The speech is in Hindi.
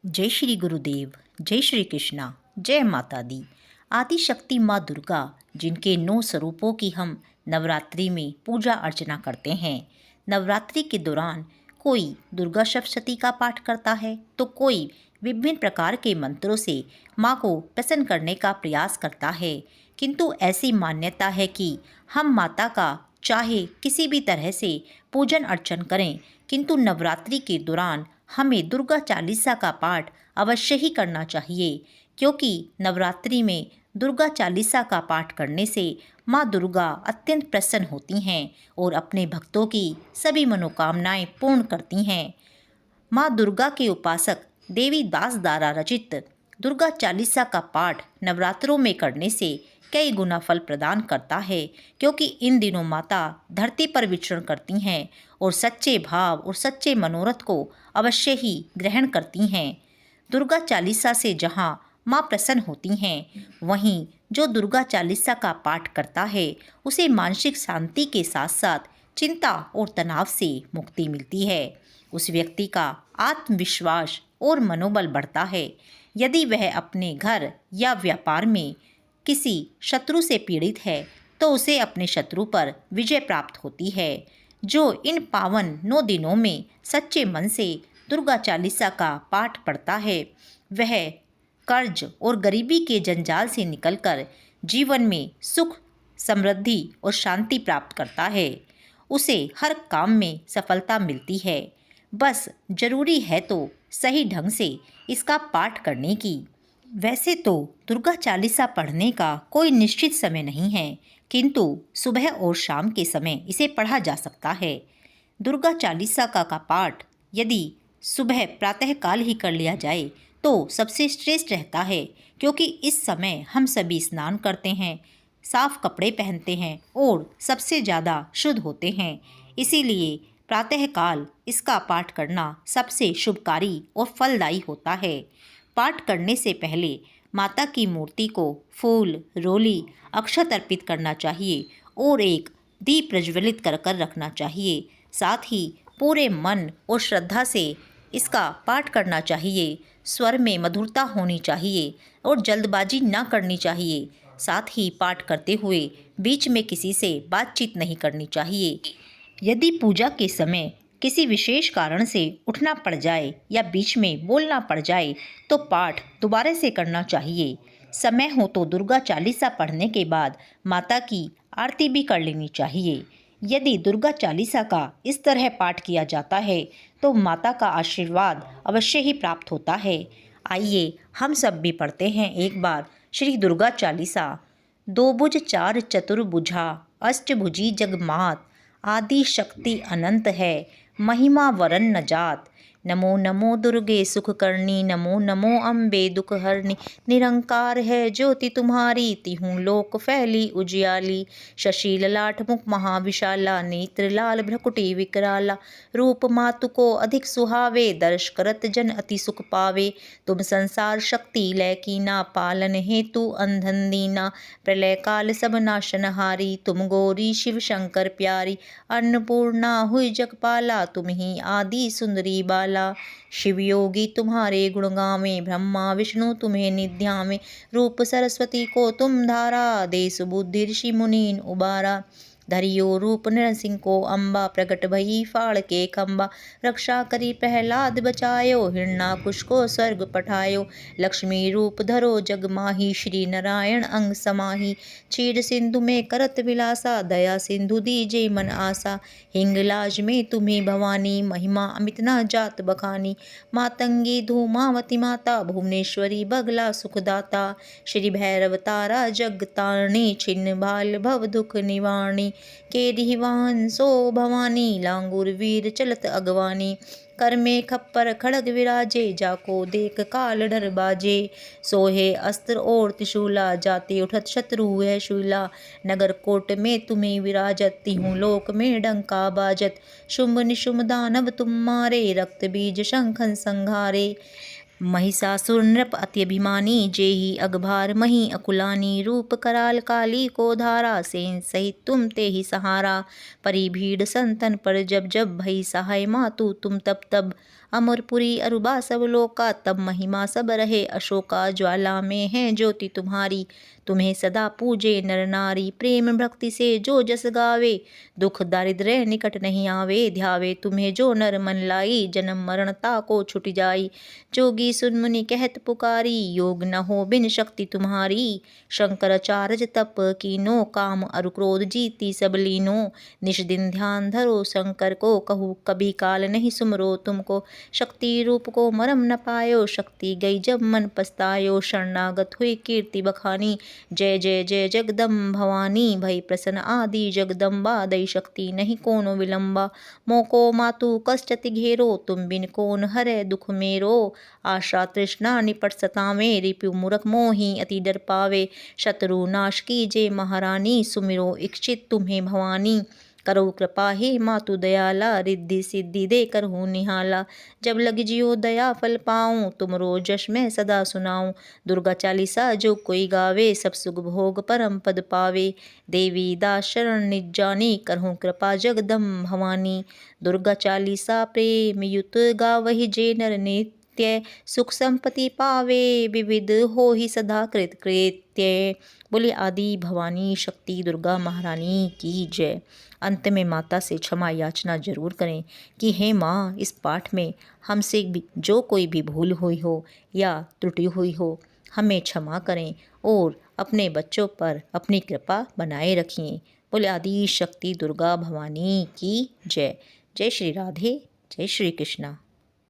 जय श्री गुरुदेव, जय श्री कृष्णा, जय माता दी। आदिशक्ति माँ दुर्गा, जिनके 9 स्वरूपों की हम नवरात्रि में पूजा अर्चना करते हैं। नवरात्रि के दौरान कोई दुर्गा सप्तशती का पाठ करता है तो कोई विभिन्न प्रकार के मंत्रों से माँ को प्रसन्न करने का प्रयास करता है। किंतु ऐसी मान्यता है कि हम माता का चाहे किसी भी तरह से पूजन अर्चन करें, किंतु नवरात्रि के दौरान हमें दुर्गा चालीसा का पाठ अवश्य ही करना चाहिए, क्योंकि नवरात्रि में दुर्गा चालीसा का पाठ करने से माँ दुर्गा अत्यंत प्रसन्न होती हैं और अपने भक्तों की सभी मनोकामनाएं पूर्ण करती हैं। माँ दुर्गा के उपासक देवी दास द्वारा रचित दुर्गा चालीसा का पाठ नवरात्रों में करने से कई गुना फल प्रदान करता है, क्योंकि इन दिनों माता धरती पर विचरण करती हैं और सच्चे भाव और सच्चे मनोरथ को अवश्य ही ग्रहण करती हैं। दुर्गा चालीसा से जहाँ माँ प्रसन्न होती हैं, वहीं जो दुर्गा चालीसा का पाठ करता है उसे मानसिक शांति के साथ साथ चिंता और तनाव से मुक्ति मिलती है। उस व्यक्ति का आत्मविश्वास और मनोबल बढ़ता है। यदि वह अपने घर या व्यापार में किसी शत्रु से पीड़ित है तो उसे अपने शत्रु पर विजय प्राप्त होती है। जो इन पावन 9 दिनों में सच्चे मन से दुर्गा चालीसा का पाठ पढ़ता है, वह कर्ज और गरीबी के जंजाल से निकलकर जीवन में सुख, समृद्धि और शांति प्राप्त करता है। उसे हर काम में सफलता मिलती है। बस जरूरी है तो सही ढंग से इसका पाठ करने की। वैसे तो दुर्गा चालीसा पढ़ने का कोई निश्चित समय नहीं है, किंतु सुबह और शाम के समय इसे पढ़ा जा सकता है। दुर्गा चालीसा का पाठ यदि सुबह प्रातःकाल ही कर लिया जाए तो सबसे श्रेष्ठ रहता है, क्योंकि इस समय हम सभी स्नान करते हैं, साफ कपड़े पहनते हैं और सबसे ज़्यादा शुद्ध होते हैं। इसीलिए प्रातःकाल इसका पाठ करना सबसे शुभकारी और फलदायी होता है। पाठ करने से पहले माता की मूर्ति को फूल, रोली, अक्षत अर्पित करना चाहिए और एक दीप प्रज्वलित कर रखना चाहिए। साथ ही पूरे मन और श्रद्धा से इसका पाठ करना चाहिए। स्वर में मधुरता होनी चाहिए और जल्दबाजी ना करनी चाहिए। साथ ही पाठ करते हुए बीच में किसी से बातचीत नहीं करनी चाहिए। यदि पूजा के समय किसी विशेष कारण से उठना पड़ जाए या बीच में बोलना पड़ जाए तो पाठ दोबारा से करना चाहिए। समय हो तो दुर्गा चालीसा पढ़ने के बाद माता की आरती भी कर लेनी चाहिए। यदि दुर्गा चालीसा का इस तरह पाठ किया जाता है तो माता का आशीर्वाद अवश्य ही प्राप्त होता है। आइए हम सब भी पढ़ते हैं एक बार श्री दुर्गा चालीसा। 2 भुज 4 चतुर्भुजा, अष्टभुजी जगमात, आदि शक्ति अनंत है, महिमा वरन न जात। नमो नमो दुर्गे सुख करनी, नमो नमो अम्बे दुख हरनी। निरंकार है ज्योति तुम्हारी, तिहूँ लोक फैली उजियाली। शशि ललाट मुख महाविशाला, नेत्र लाल भ्रकुटी विकराला। रूप मातु को अधिक सुहावे, दर्श करत जन अति सुख पावे। तुम संसार शक्ति लय कीना, पालन हेतु अंधन दीना। प्रलय काल सब नाशनहारी, तुम गौरी शिव शंकर प्यारी। अन्नपूर्णा हुई जगपाला, तुम ही आदि सुंदरी बाला। शिव योगी तुम्हारे गुण गावे, ब्रह्मा विष्णु तुम्हें निध्यावे। रूप सरस्वती को तुम धारा, देश बुद्धि ऋषि मुनीन उबारा। धरियो रूप नरसिंह को अम्बा, प्रकट भई फाड़ के खम्बा। रक्षा करी प्रहलाद बचायो, हिरण्याकुश को स्वर्ग पठायो। लक्ष्मी रूप धरो जग माही, श्री नारायण अंग समाही। क्षीर सिंधु में करत विलासा, दया सिंधु दीजे मन आसा। हिंगलाज में तुम्हें भवानी, महिमा अमित न जात बखानी। मातंगी धूमावती माता, भुवनेश्वरी बगला सुखदाता। श्री भैरव तारा जग तारणी, छिन्न भाल भव दुख निवारणी। केरी वाहन सो भवानी, लांगुर वीर चलत अगवानी। कर में खप्पर खड़ग विराजे, जाको देख काल डर बाजे। सोहे अस्त्र और त्रिशूला, जाते उठत शत्रु है शूला। नगर कोट में तुम्हें विराजत, तिहूँ लोक में डंका बाजत। शुंभ निशुंभ दानव तुम मारे, रक्त बीज शंखन संघारे। महिषासुर नृप अति अभिमानी, जेहि अगभार मही अकुलानी। रूप कराल काली को धारा, सेन सहित तुम ते ही सहारा। परी भीड़ संतन पर जब जब, भई सहाय मातु तुम तब तब। अमरपुरी अरुबा सब लोका, तब महिमा सब रहे अशोका। ज्वाला में है ज्योति तुम्हारी, तुम्हें सदा पूजे नर नारी। प्रेम भक्ति से जो जस गावे, दुख दारिद्र्य निकट नहीं आवे। ध्यावे तुम्हें जो नर मन लाई, जन्म मरणता को छुट जाई। जोगी सुन मुनि कहत पुकारी, योग न हो बिन शक्ति तुम्हारी। शंकराचार्य तप कीनो, काम अरु क्रोध जीती सब लीनो। निश दिन ध्यान धरो शंकर को, कहूँ कभी काल नहीं सुमरो तुमको। शक्ति रूप को मरम न पायो, शक्ति गई जब मन पछतायो। शरणागत हुई कीर्ति बखानी, जय जय जय जगदम्ब भवानी। भई प्रसन्न आदि जगदम्बा, दई शक्ति नहीं कोनो विलंबा। मोको मातु कष्ट अति घेरो, तुम बिन कौन हरै दुख मेरो। आशा तृष्णा निपट सतावे, रिपु मूरख मोहि अति डर पावे। शत्रु नाश कीजे महारानी, सुमिरो इच्छित तुम्हें भवानी। करो कृपा हे मातु दयाला, रिद्धि सिद्धि दे कर हूँ निहाला। जब लग जियो दया फल पाऊँ, तुमरो जश मैं सदा सुनाऊँ। दुर्गा चालीसा जो कोई गावे, सब सुख भोग परम पद पावे। देवी दास शरण निज जानी, करहूँ कृपा जगदम्ब भवानी। दुर्गा चालीसा प्रेम युत गावहि, जे नर नित्य सुख संपत्ति पावे। विविध हो ही सदा कृत कृत्य। बोले आदि भवानी शक्ति दुर्गा महारानी की जय। अंत में माता से क्षमा याचना जरूर करें कि हे माँ, इस पाठ में हमसे भी जो कोई भी भूल हुई हो या त्रुटि हुई हो, हमें क्षमा करें और अपने बच्चों पर अपनी कृपा बनाए रखिए। बोले आदि शक्ति दुर्गा भवानी की जय। जय श्री राधे, जय श्री कृष्णा।